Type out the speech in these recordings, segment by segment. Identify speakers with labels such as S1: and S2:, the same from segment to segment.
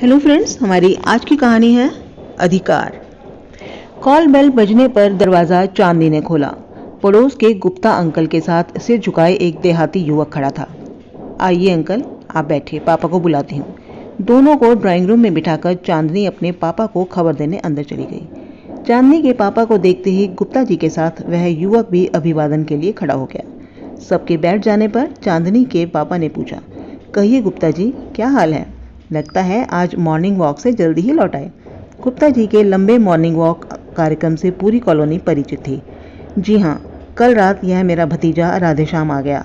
S1: Hello friends, हमारी आज की कहानी है अधिकार। कॉल बेल बजने पर दरवाजा चांदनी ने खोला। पड़ोस के गुप्ता अंकल के साथ सिर झुकाए एक देहाती युवक खड़ा था। आइए अंकल, आप बैठिए, पापा को बुलाती हूँ। दोनों को ड्राइंग रूम में बिठाकर चांदनी अपने पापा को खबर देने अंदर चली गई। चांदनी के पापा को देखते ही गुप्ता जी के साथ वह युवक भी अभिवादन के लिए खड़ा हो गया। सबके बैठ जाने पर चांदनी के पापा ने पूछा, कहिए गुप्ता जी, क्या हाल है? लगता है आज मॉर्निंग वॉक से जल्दी ही लौट आए। गुप्ता जी के लंबे मॉर्निंग वॉक कार्यक्रम से पूरी कॉलोनी परिचित थी। जी हाँ, कल रात यह मेरा भतीजा राधेश्याम आ गया।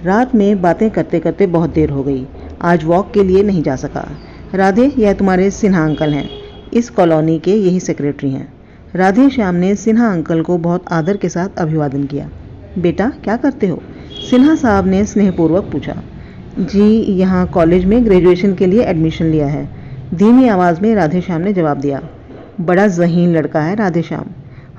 S1: रात में बातें करते करते बहुत देर हो गई। आज वॉक के लिए नहीं जा सका। राधे, यह तुम्हारे सिन्हा अंकल हैं, इस कॉलोनी के यही सेक्रेटरी हैं। राधेश्याम ने सिन्हा अंकल को बहुत आदर के साथ अभिवादन किया। बेटा, क्या करते हो? सिन्हा साहब ने स्नेहपूर्वक पूछा। जी, यहाँ कॉलेज में ग्रेजुएशन के लिए एडमिशन लिया है, धीमी आवाज़ में राधेश्याम ने जवाब दिया। बड़ा ज़हीन लड़का है राधेश्याम,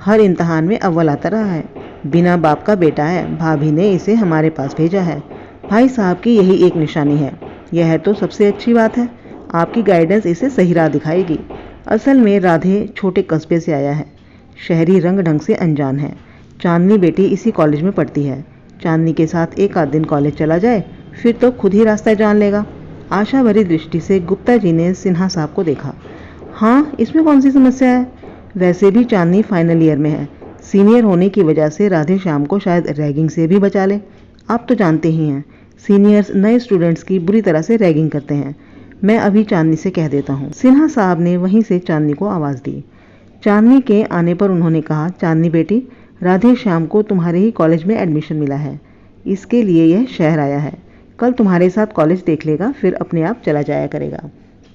S1: हर इम्तहान में अव्वल आता रहा है। बिना बाप का बेटा है, भाभी ने इसे हमारे पास भेजा है। भाई साहब की यही एक निशानी है। यह तो सबसे अच्छी बात है, आपकी गाइडेंस इसे सही राह दिखाएगी। असल में राधे छोटे कस्बे से आया है, शहरी रंग ढंग से अनजान है। चांदनी बेटी इसी कॉलेज में पढ़ती है। चांदनी के साथ एक आध दिन कॉलेज चला जाए, फिर तो खुद ही रास्ता जान लेगा। आशा भरी दृष्टि से गुप्ता जी ने सिन्हा साहब को देखा। हाँ, इसमें कौन सी समस्या है? वैसे भी चांदनी फाइनल ईयर में है, सीनियर होने की वजह से राधेश्याम को शायद रैगिंग से भी बचा ले। आप तो जानते ही हैं, सीनियर्स नए स्टूडेंट्स की बुरी तरह से रैगिंग करते हैं। मैं अभी चांदनी से कह देता हूँ। सिन्हा साहब ने वहीं से चांदनी को आवाज़ दी। चांदनी के आने पर उन्होंने कहा, चांदनी बेटी, राधेश्याम को तुम्हारे ही कॉलेज में एडमिशन मिला है, इसके लिए यह शहर आया है। कल तुम्हारे साथ कॉलेज देख लेगा, फिर अपने आप चला जाया करेगा।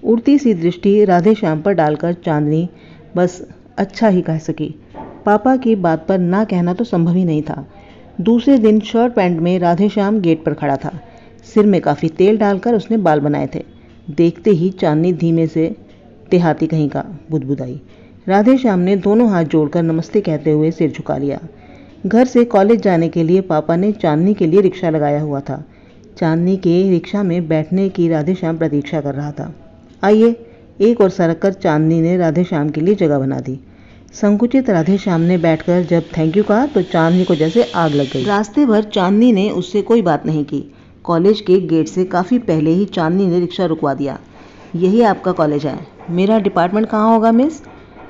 S1: उड़ती सी दृष्टि राधेश्याम पर डालकर चांदनी बस अच्छा ही कह सकी। पापा की बात पर ना कहना तो संभव ही नहीं था। दूसरे दिन शर्ट पैंट में राधेश्याम गेट पर खड़ा था। सिर में काफ़ी तेल डालकर उसने बाल बनाए थे। देखते ही चांदनी धीमे से देहाती कहीं का बुदबुदाई। राधेश्याम ने दोनों हाथ जोड़कर नमस्ते कहते हुए सिर झुका लिया। घर से कॉलेज जाने के लिए पापा ने चांदनी के लिए रिक्शा लगाया हुआ था। चांदनी के रिक्शा में बैठने की राधेश्याम प्रतीक्षा कर रहा था। आइए, एक और सरक कर चांदनी ने राधेश्याम के लिए जगह बना दी। संकुचित राधेश्याम ने बैठकर जब थैंक यू कहा तो चांदनी को जैसे आग लग गई। रास्ते भर चांदनी ने उससे कोई बात नहीं की। कॉलेज के गेट से काफ़ी पहले ही चांदनी ने रिक्शा रुकवा दिया। यही आपका कॉलेज है? मेरा डिपार्टमेंट कहाँ होगा मिस?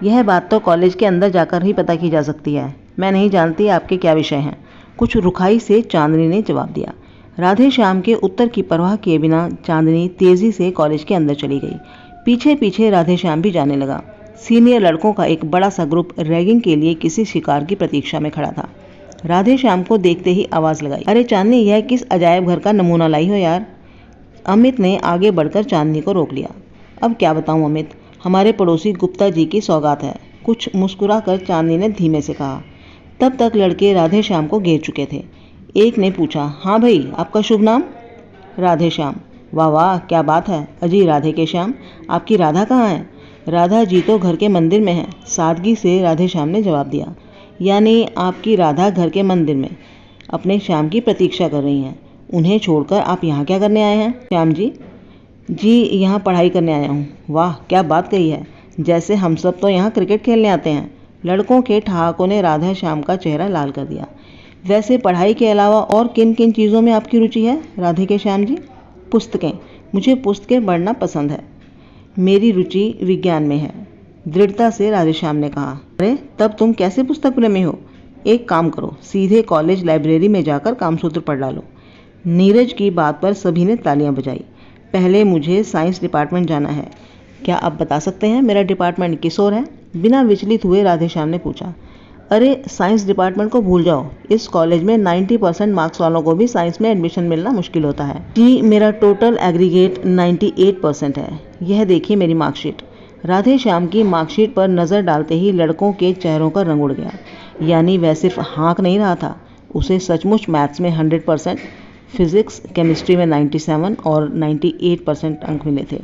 S1: यह बात तो कॉलेज के अंदर जाकर ही पता की जा सकती है। मैं नहीं जानती आपके क्या विषय हैं, कुछ रुखाई से चांदनी ने जवाब दिया। राधेश्याम के उत्तर की परवाह किए बिना चांदनी तेजी से कॉलेज के अंदर चली गई। पीछे पीछे राधेश्याम भी जाने लगा। सीनियर लड़कों का एक बड़ा सा ग्रुप रैगिंग के लिए किसी शिकार की प्रतीक्षा में खड़ा था। राधेश्याम को देखते ही आवाज़ लगाई, अरे चांदनी, यह किस अजायब घर का नमूना लाई हो यार? अमित ने आगे बढ़कर चांदनी को रोक लिया। अब क्या बताऊं अमित, हमारे पड़ोसी गुप्ता जी की सौगात है, कुछ मुस्कुरा कर चांदनी ने धीमे से कहा। तब तक लड़के राधेश्याम को घेर चुके थे। एक ने पूछा, हाँ भाई, आपका शुभ नाम? राधेश्याम। वाह वाह, क्या बात है, अजी राधे के श्याम, आपकी राधा कहाँ है? राधा जी तो घर के मंदिर में है, सादगी से राधेश्याम ने जवाब दिया। यानी आपकी राधा घर के मंदिर में अपने श्याम की प्रतीक्षा कर रही हैं। उन्हें छोड़कर आप यहाँ क्या करने आए हैं श्याम जी? जी, यहाँ पढ़ाई करने आया हूँ। वाह, क्या बात कही है, जैसे हम सब तो यहाँ क्रिकेट खेलने आते हैं। लड़कों के ठहाकों ने राधेश्याम का चेहरा लाल कर दिया। वैसे पढ़ाई के अलावा और किन किन चीज़ों में आपकी रुचि है राधे के श्याम जी? पुस्तकें, मुझे पुस्तकें पढ़ना पसंद है। मेरी रुचि विज्ञान में है, दृढ़ता से राधेश्याम ने कहा। अरे तब तुम कैसे पुस्तक प्रेमी हो? एक काम करो, सीधे कॉलेज लाइब्रेरी में जाकर कामसूत्र पढ़ डालो। नीरज की बात पर सभी ने तालियां बजाई। पहले मुझे साइंस डिपार्टमेंट जाना है। क्या आप बता सकते हैं मेरा डिपार्टमेंट किस ओर है? बिना विचलित हुए राधेश्याम ने पूछा। अरे साइंस डिपार्टमेंट को भूल जाओ, इस कॉलेज में 90% मार्क्स वालों को भी साइंस में एडमिशन मिलना मुश्किल होता है। जी, मेरा टोटल एग्रीगेट 98% है। यह देखिए मेरी मार्कशीट। राधेश्याम की मार्कशीट पर नज़र डालते ही लड़कों के चेहरों का रंग उड़ गया। यानी वह सिर्फ हाँक नहीं रहा था, उसे सचमुच मैथ्स में 100%, फिजिक्स केमिस्ट्री में 97 और 98% अंक मिले थे।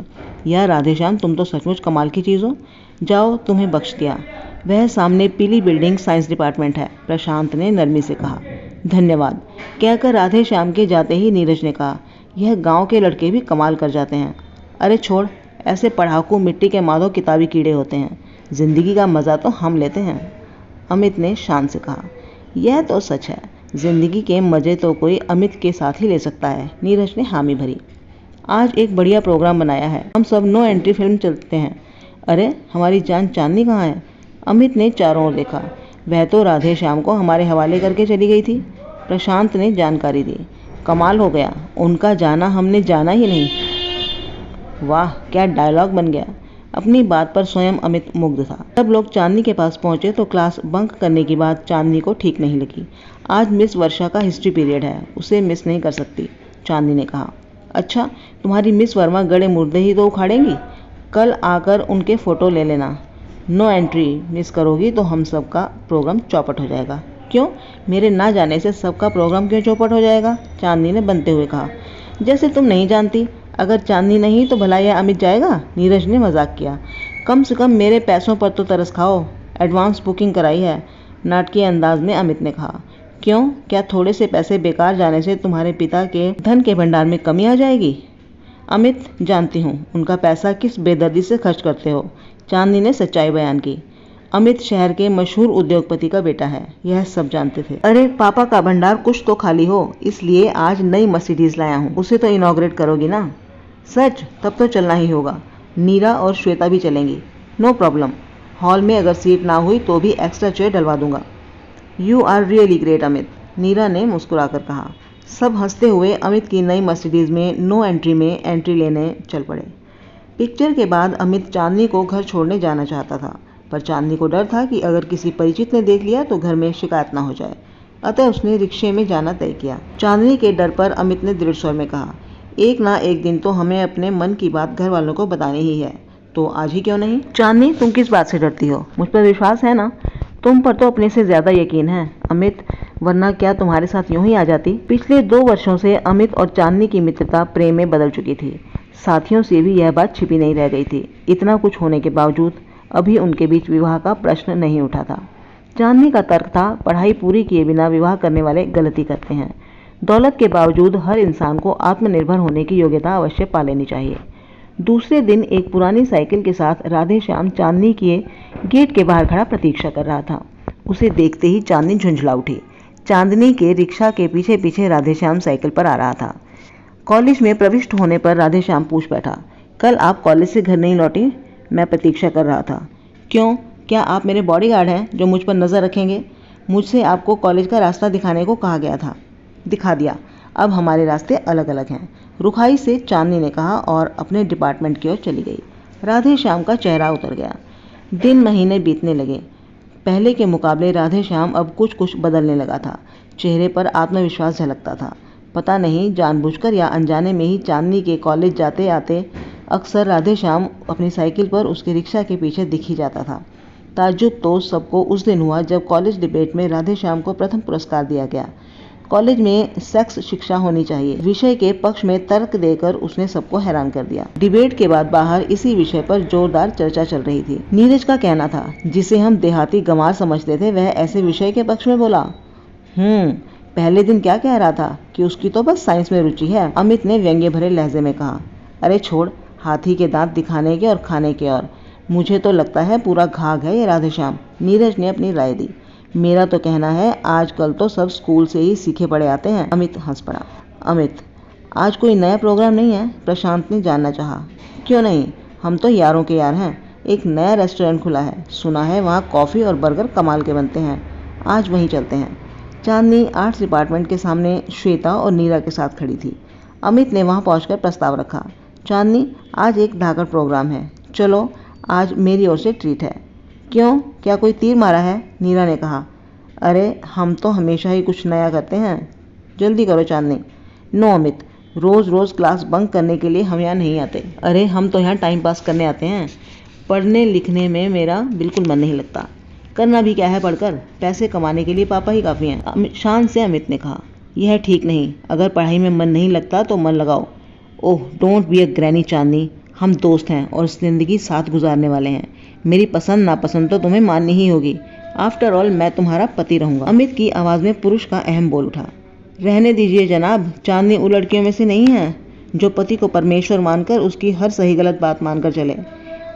S1: यार राधेश्याम, तुम तो सचमुच कमाल की चीज़ हो। जाओ, तुम्हें बख्श दिया। वह सामने पीली बिल्डिंग साइंस डिपार्टमेंट है, प्रशांत ने नरमी से कहा। धन्यवाद कहकर राधेश्याम के जाते ही नीरज ने कहा, यह गांव के लड़के भी कमाल कर जाते हैं। अरे छोड़, ऐसे पढ़ाकू मिट्टी के माधो किताबी कीड़े होते हैं। जिंदगी का मज़ा तो हम लेते हैं, अमित ने शान से कहा। यह तो सच है, जिंदगी के मज़े तो कोई अमित के साथ ही ले सकता है, नीरज ने हामी भरी। आज एक बढ़िया प्रोग्राम बनाया है, हम सब नो एंट्री फिल्म चलते हैं। अरे हमारी जान चांदनी कहाँ है? अमित ने चारों ओर देखा। वह तो राधे श्याम को हमारे हवाले करके चली गई थी, प्रशांत ने जानकारी दी। कमाल हो गया, उनका जाना हमने जाना ही नहीं। वाह क्या डायलॉग बन गया। अपनी बात पर स्वयं अमित मुग्ध था। जब लोग चांदनी के पास पहुंचे तो क्लास बंक करने की बात चांदनी को ठीक नहीं लगी। आज मिस वर्षा का हिस्ट्री पीरियड है, उसे मिस नहीं कर सकती, चांदनी ने कहा। अच्छा, तुम्हारी मिस वर्मा गड़े मुर्दे ही तो उखाड़ेंगी, कल आकर उनके फोटो ले लेना। नो एंट्री मिस करोगी तो हम सबका प्रोग्राम चौपट हो जाएगा। क्यों, मेरे ना जाने से सबका प्रोग्राम क्यों चौपट हो जाएगा? चांदनी ने बनते हुए कहा। जैसे तुम नहीं जानती, अगर चांदनी नहीं तो भला यह अमित जाएगा? नीरज ने मजाक किया। कम से कम मेरे पैसों पर तो तरस खाओ, एडवांस बुकिंग कराई है, नाटकीय अंदाज में अमित ने कहा। क्यों, क्या थोड़े से पैसे बेकार जाने से तुम्हारे पिता के धन के भंडार में कमी आ जाएगी? अमित, जानती हूँ उनका पैसा किस बेदर्दी से खर्च करते हो, चांदनी ने सच्चाई बयान की। अमित शहर के मशहूर उद्योगपति का बेटा है, यह सब जानते थे। अरे पापा का भंडार कुछ तो खाली हो, इसलिए आज नई मर्सिडीज लाया हूँ, उसे तो इनॉग्रेट करोगी ना? सच? तब तो चलना ही होगा, नीरा और श्वेता भी चलेंगी। नो प्रॉब्लम, हॉल में अगर सीट ना हुई तो भी एक्स्ट्रा चेयर डलवा दूंगा। You are really great Amit, Neera ने मुस्कुराकर कहा। सब हंसते हुए अमित की नई मर्सिडीज में नो एंट्री में एंट्री लेने चल पड़े। पिक्चर के बाद अमित चांदनी को घर छोड़ने जाना चाहता था, पर चांदनी को डर था कि अगर किसी परिचित ने देख लिया तो घर में शिकायत ना हो जाए, अतः उसने रिक्शे में जाना तय किया। चांदनी के डर पर अमित ने दृढ़ स्वर में कहा, एक ना एक दिन तो हमें अपने मन की बात घर वालों को बतानी ही है, तो आज ही क्यों नहीं? चांदनी, तुम किस बात से डरती हो? मुझ पर विश्वास है ना? तुम पर तो अपने से ज्यादा यकीन है अमित, वरना क्या तुम्हारे साथ यूं ही आ जाती? पिछले 2 वर्षों से अमित और चांदनी की मित्रता प्रेम में बदल चुकी थी। साथियों से भी यह बात छिपी नहीं रह गई थी। इतना कुछ होने के बावजूद अभी उनके बीच विवाह का प्रश्न नहीं उठा था। चांदनी का तर्क था, पढ़ाई पूरी किए बिना विवाह करने वाले गलती करते हैं। दौलत के बावजूद हर इंसान को आत्मनिर्भर होने की योग्यता अवश्य पा लेनी चाहिए। दूसरे दिन एक पुरानी साइकिल के साथ राधे श्याम चांदनी के गेट के बाहर खड़ा प्रतीक्षा कर रहा था। उसे देखते ही चांदनी झुंझला उठी। चांदनी के रिक्शा के पीछे पीछे राधे श्याम साइकिल पर आ रहा था। कॉलेज में प्रविष्ट होने पर राधे श्याम पूछ बैठा, कल आप कॉलेज से घर नहीं लौटी? मैं प्रतीक्षा कर रहा था। क्यों, क्या आप मेरे बॉडीगार्ड हैं जो मुझ पर नज़र रखेंगे? मुझसे आपको कॉलेज का रास्ता दिखाने को कहा गया था, दिखा दिया। अब हमारे रास्ते अलग अलग हैं, रुखाई से चांदनी ने कहा और अपने डिपार्टमेंट की ओर चली गई। राधे श्याम का चेहरा उतर गया। दिन महीने बीतने लगे। पहले के मुकाबले राधे श्याम अब कुछ बदलने लगा था। चेहरे पर आत्मविश्वास झलकता था। पता नहीं जानबूझकर या अनजाने में ही चांदनी के कॉलेज जाते आते अक्सर राधे श्याम अपनी साइकिल पर उसके रिक्शा के पीछे दिख ही जाता था। ताज्जुब तो सबको उस दिन हुआ जब कॉलेज डिबेट में राधे श्याम को प्रथम पुरस्कार दिया गया। कॉलेज में सेक्स शिक्षा होनी चाहिए विषय के पक्ष में तर्क देकर उसने सबको हैरान कर दिया। डिबेट के बाद बाहर इसी विषय पर जोरदार चर्चा चल रही थी। नीरज का कहना था, जिसे हम देहाती गंवार समझते थे वह ऐसे विषय के पक्ष में बोला। पहले दिन क्या कह रहा था कि उसकी तो बस साइंस में रुचि है, अमित ने व्यंग्य भरे लहजे में कहा। अरे छोड़, हाथी के दांत दिखाने के और खाने के, और मुझे तो लगता है पूरा घाघ है ये राधे श्याम, नीरज ने अपनी राय दी। मेरा तो कहना है आजकल तो सब स्कूल से ही सीखे पड़े आते हैं, अमित हंस पड़ा। अमित, आज कोई नया प्रोग्राम नहीं है? प्रशांत ने जानना चाहा। क्यों नहीं, हम तो यारों के यार हैं। एक नया रेस्टोरेंट खुला है, सुना है वहाँ कॉफ़ी और बर्गर कमाल के बनते हैं, आज वहीं चलते हैं। चांदनी आर्ट्स डिपार्टमेंट के सामने श्वेता और नीरा के साथ खड़ी थी। अमित ने वहाँ पहुंचकर प्रस्ताव रखा। चांदनी, आज एक धाकड़ प्रोग्राम है, चलो, आज मेरी ओर से ट्रीट है। क्यों, क्या कोई तीर मारा है? नीरा ने कहा। अरे हम तो हमेशा ही कुछ नया करते हैं, जल्दी करो चांदनी। नो अमित, रोज़ रोज़ क्लास बंक करने के लिए हम यहाँ नहीं आते। अरे हम तो यहाँ टाइम पास करने आते हैं, पढ़ने लिखने में मेरा बिल्कुल मन नहीं लगता। करना भी क्या है पढ़कर, पैसे कमाने के लिए पापा ही काफ़ी हैं, शान से अमित ने कहा। यह ठीक नहीं, अगर पढ़ाई में मन नहीं लगता तो मन लगाओ। Oh don't be a granny Chandni, हम दोस्त हैं और ज़िंदगी साथ गुजारने वाले हैं। मेरी पसंद नापसंद तो तुम्हें माननी ही होगी। आफ्टर ऑल मैं तुम्हारा पति रहूँगा। अमित की आवाज़ में पुरुष का अहम बोल उठा। रहने दीजिए जनाब, चांदनी उन लड़कियों में से नहीं है। जो पति को परमेश्वर मानकर उसकी हर सही गलत बात मानकर चले।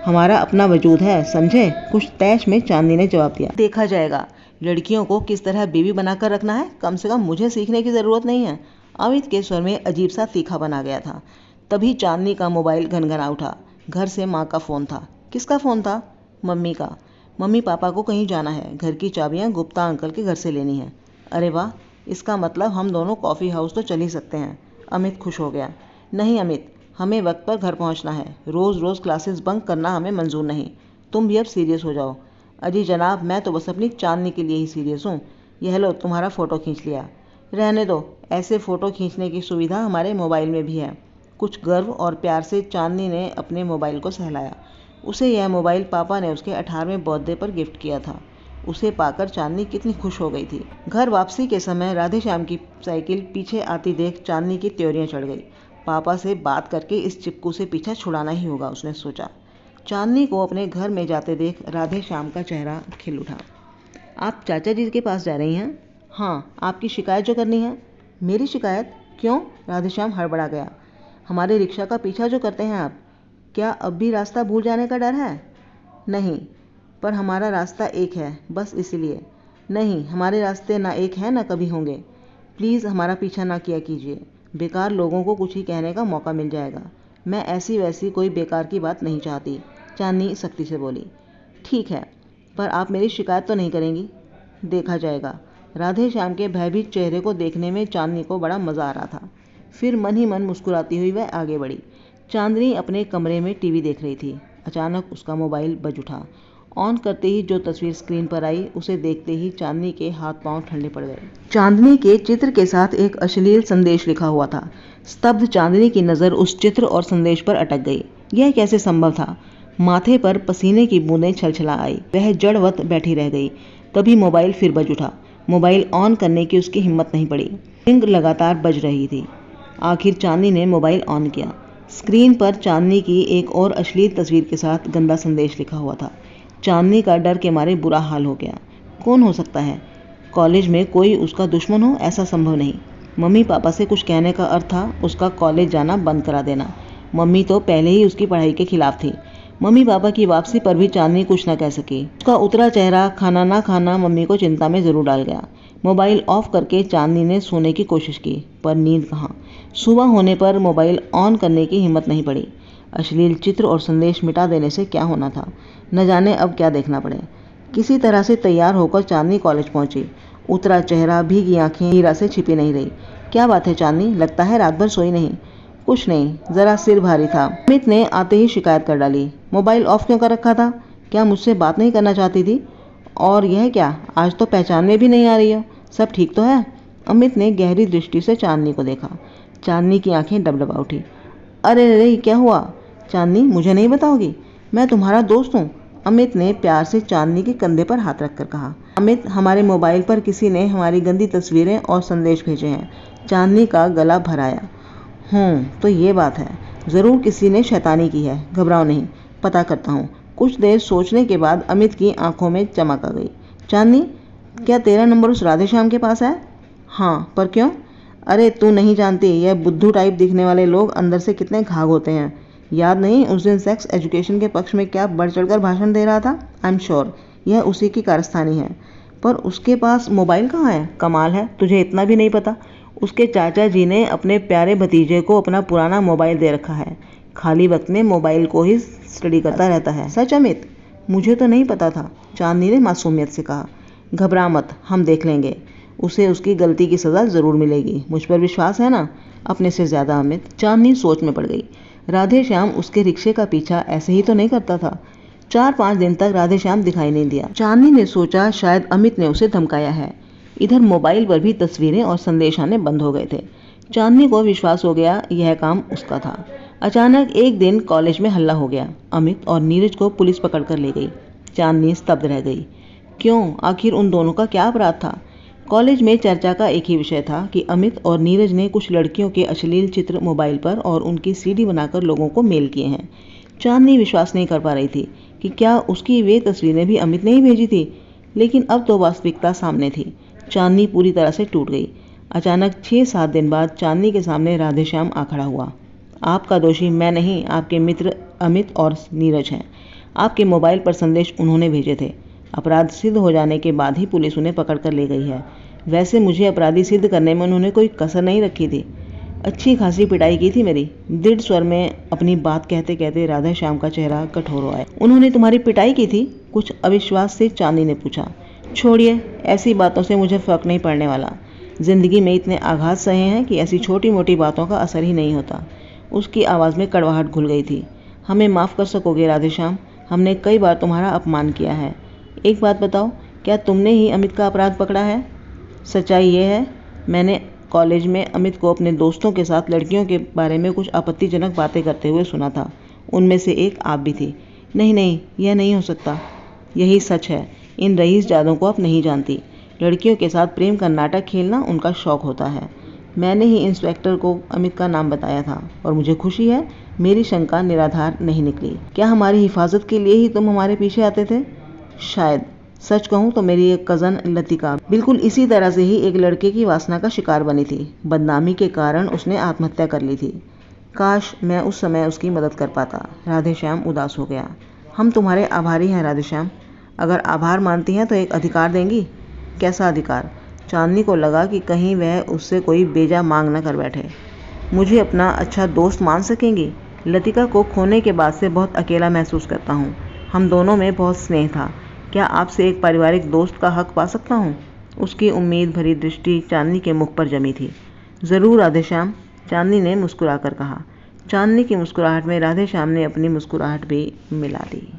S1: हमारा अपना वजूद है, समझे? कुछ तैश में चांदनी ने जवाब दिया। देखा जाएगा लड़कियों को किस तरह बीवी बनाकर रखना है, कम से कम मुझे सीखने की ज़रूरत नहीं है। अमित के स्वर में अजीब सा तीखापन आ गया था। तभी चांदनी का मोबाइल घनघना उठा। घर से माँ का फ़ोन था। किसका फ़ोन था? मम्मी का। मम्मी पापा को कहीं जाना है, घर की चाबियाँ गुप्ता अंकल के घर से लेनी है। अरे वाह, इसका मतलब हम दोनों कॉफ़ी हाउस तो चल ही सकते हैं। अमित खुश हो गया। नहीं अमित, हमें वक्त पर घर पहुंचना है। रोज़ रोज़ क्लासेस बंक करना हमें मंजूर नहीं। तुम भी अब सीरियस हो जाओ। अजी जनाब, मैं तो बस अपनी चांदनी के लिए ही सीरियस हूँ। यह लो तुम्हारा फ़ोटो खींच लिया। रहने दो, ऐसे फ़ोटो खींचने की सुविधा हमारे मोबाइल में भी है। कुछ गर्व और प्यार से चांदनी ने अपने मोबाइल को सहलाया। उसे यह मोबाइल पापा ने उसके 18वें बर्थडे पर गिफ्ट किया था। उसे पाकर चांदनी कितनी खुश हो गई थी। घर वापसी के समय राधे श्याम की साइकिल पीछे आती देख चांदनी की त्योरियां चढ़ गई। पापा से बात करके इस चिपकू से पीछा छुड़ाना ही होगा, उसने सोचा। चांदनी को अपने घर में जाते देख राधे श्याम का चेहरा खिल उठा। आप चाचा जी के पास जा रही हैं? हाँ, आपकी शिकायत जो करनी है। मेरी शिकायत? क्यों? राधे श्याम हड़बड़ा गया। हमारे रिक्शा का पीछा जो करते हैं आप, क्या अब भी रास्ता भूल जाने का डर है? नहीं, पर हमारा रास्ता एक है, बस इसलिए। नहीं, हमारे रास्ते ना एक हैं ना कभी होंगे। प्लीज़ हमारा पीछा ना किया कीजिए। बेकार लोगों को कुछ ही कहने का मौका मिल जाएगा। मैं ऐसी वैसी कोई बेकार की बात नहीं चाहती, चांदनी सख्ती से बोली। ठीक है, पर आप मेरी शिकायत तो नहीं करेंगी? देखा जाएगा। राधे श्याम के भयभीत चेहरे को देखने में चांदनी को बड़ा मज़ा आ रहा था। फिर मन ही मन मुस्कुराती हुई वह आगे बढ़ी। चांदनी अपने कमरे में टीवी देख रही थी। अचानक उसका मोबाइल बज उठा। ऑन करते ही जो तस्वीर स्क्रीन पर आई, उसे देखते ही चांदनी के हाथ पांव ठंडे पड़ गए। चांदनी के चित्र के साथ एक अश्लील संदेश लिखा हुआ था। स्तब्ध चांदनी की नज़र उस चित्र और संदेश पर अटक गई। यह कैसे संभव था? माथे पर पसीने की बूंदें छलछला आई। वह जड़वत बैठी रह गई। तभी मोबाइल फिर बज उठा। मोबाइल ऑन करने की उसकी हिम्मत नहीं पड़ी। रिंग लगातार बज रही थी। आखिर चांदनी ने मोबाइल ऑन किया। स्क्रीन पर चांदनी की एक और अश्लील तस्वीर के साथ गंदा संदेश लिखा हुआ था। चांदनी का डर के मारे बुरा हाल हो गया। कौन हो सकता है? कॉलेज में कोई उसका दुश्मन हो? ऐसा संभव नहीं। मम्मी पापा से कुछ कहने का अर्थ था उसका कॉलेज जाना बंद करा देना। मम्मी तो पहले ही उसकी पढ़ाई के खिलाफ थी। मम्मी पापा की वापसी पर भी चांदनी कुछ न कह सकी। उसका उतरा चेहरा, खाना ना खाना मम्मी को चिंता में जरूर डाल गया। मोबाइल ऑफ करके चांदनी ने सोने की कोशिश की, पर नींद कहाँ। सुबह होने पर मोबाइल ऑन करने की हिम्मत नहीं पड़ी। अश्लील चित्र और संदेश मिटा देने से क्या होना था, न जाने अब क्या देखना पड़े। किसी तरह से तैयार होकर चांदनी कॉलेज पहुंची। उतरा चेहरा, भीगी आंखें हीरा से छिपी नहीं रही। क्या बात है चांदनी, लगता है रात भर सोई नहीं। कुछ नहीं, जरा सिर भारी था। अमित ने आते ही शिकायत कर डाली। मोबाइल ऑफ क्यों कर रखा था? क्या मुझसे बात नहीं करना चाहती थी? और यह क्या, आज तो पहचान में भी नहीं आ रही हो। सब ठीक तो है? अमित ने गहरी दृष्टि से चांदनी को देखा। चांदनी की आंखें डबडबा उठी। अरे रे, क्या हुआ? चांदनी, मुझे नहीं बताओगी? मैं तुम्हारा दोस्त हूँ, अमित ने प्यार से चांदनी के कंधे पर हाथ रखकर कहा। अमित, हमारे मोबाइल पर किसी ने हमारी गंदी तस्वीरें और संदेश भेजे हैं। चांदनी का गला भर आया। तो ये बात है। ज़रूर किसी ने शैतानी की है। घबराओ नहीं, पता करता हूँ। कुछ देर सोचने के बाद अमित की आंखों में चमक आ गई। चांदनी, क्या तेरा नंबर उस राधे श्याम के पास है? हाँ, पर क्यों? अरे तू नहीं जानती, यह बुद्धू टाइप दिखने वाले लोग अंदर से कितने घाघ होते हैं। याद नहीं, उस दिन सेक्स एजुकेशन के पक्ष में क्या बढ़ चढ़कर भाषण दे रहा था? आई एम श्योर यह उसी की कारस्तानी है। पर उसके पास मोबाइल कहाँ है? कमाल है, तुझे इतना भी नहीं पता। उसके चाचा जी ने अपने प्यारे भतीजे को अपना पुराना मोबाइल दे रखा है। खाली वक्त में मोबाइल को ही स्टडी करता रहता है। सच अमित? मुझे तो नहीं पता था, चांदनी ने मासूमियत से कहा। घबरा मत, हम देख लेंगे। उसे उसकी गलती की सज़ा ज़रूर मिलेगी। मुझ पर विश्वास है ना? अपने से ज़्यादा अमित। चांदनी सोच में पड़ गई। राधे श्याम उसके रिक्शे का पीछा ऐसे ही तो नहीं करता था। 4-5 दिन तक राधे श्याम दिखाई नहीं दिया। चांदनी ने सोचा शायद अमित ने उसे धमकाया है। इधर मोबाइल पर भी तस्वीरें और संदेश आने बंद हो गए थे। चांदनी को विश्वास हो गया यह काम उसका था। अचानक एक दिन कॉलेज में हल्ला हो गया। अमित और नीरज को पुलिस पकड़ कर ले गई। चांदनी स्तब्ध रह गई। क्यों? आखिर उन दोनों का क्या अपराध था? कॉलेज में चर्चा का एक ही विषय था कि अमित और नीरज ने कुछ लड़कियों के अश्लील चित्र मोबाइल पर और उनकी सीडी बनाकर लोगों को मेल किए हैं। चांदनी विश्वास नहीं कर पा रही थी कि क्या उसकी वे तस्वीरें भी अमित ने ही भेजी थी, लेकिन अब तो वास्तविकता सामने थी। चांदनी पूरी तरह से टूट गई। अचानक 6-7 दिन बाद चांदनी के सामने राधे श्याम आ खड़ा हुआ। आपका दोषी मैं नहीं, आपके मित्र अमित और नीरज हैं। आपके मोबाइल पर संदेश उन्होंने भेजे थे। अपराध सिद्ध हो जाने के बाद ही पुलिस उन्हें पकड़ कर ले गई है। वैसे मुझे अपराधी सिद्ध करने में उन्होंने कोई कसर नहीं रखी थी। अच्छी खासी पिटाई की थी मेरी। दृढ़ स्वर में अपनी बात कहते कहते राधेश्याम का चेहरा कठोर हो आया। उन्होंने तुम्हारी पिटाई की थी? कुछ अविश्वास से चांदी ने पूछा। छोड़िए, ऐसी बातों से मुझे फर्क नहीं पड़ने वाला। जिंदगी में इतने आघात सहे हैं कि ऐसी छोटी मोटी बातों का असर ही नहीं होता। उसकी आवाज़ में कड़वाहट घुल गई थी। हमें माफ़ कर सकोगे राधेश्याम? हमने कई बार तुम्हारा अपमान किया है। एक बात बताओ, क्या तुमने ही अमित का अपराध पकड़ा है? सच्चाई ये है, मैंने कॉलेज में अमित को अपने दोस्तों के साथ लड़कियों के बारे में कुछ आपत्तिजनक बातें करते हुए सुना था। उनमें से एक आप भी थी। नहीं नहीं, यह नहीं हो सकता। यही सच है। इन रईस जादों को आप नहीं जानती। लड़कियों के साथ प्रेम का नाटक खेलना उनका शौक होता है। मैंने ही इंस्पेक्टर को अमित का नाम बताया था और मुझे खुशी है मेरी शंका निराधार नहीं निकली। क्या हमारी हिफाजत के लिए ही तुम हमारे पीछे आते थे? शायद। सच कहूँ तो मेरी एक कज़न लतिका बिल्कुल इसी तरह से ही एक लड़के की वासना का शिकार बनी थी। बदनामी के कारण उसने आत्महत्या कर ली थी। काश मैं उस समय उसकी मदद कर पाता। राधेश्याम उदास हो गया। हम तुम्हारे आभारी हैं राधेश्याम। अगर आभार मानती हैं तो एक अधिकार देंगी? कैसा अधिकार? चांदनी को लगा कि कहीं वह उससे कोई बेजा मांग न कर बैठे। मुझे अपना अच्छा दोस्त मान सकेंगी? लतिका को खोने के बाद से बहुत अकेला महसूस करता हूँ। हम दोनों में बहुत स्नेह था। क्या आपसे एक पारिवारिक दोस्त का हक पा सकता हूँ? उसकी उम्मीद भरी दृष्टि चांदनी के मुख पर जमी थी। ज़रूर राधेश्याम, चांदनी ने मुस्कुराकर कहा। चांदनी की मुस्कुराहट में राधेश्याम ने अपनी मुस्कुराहट भी मिला दी।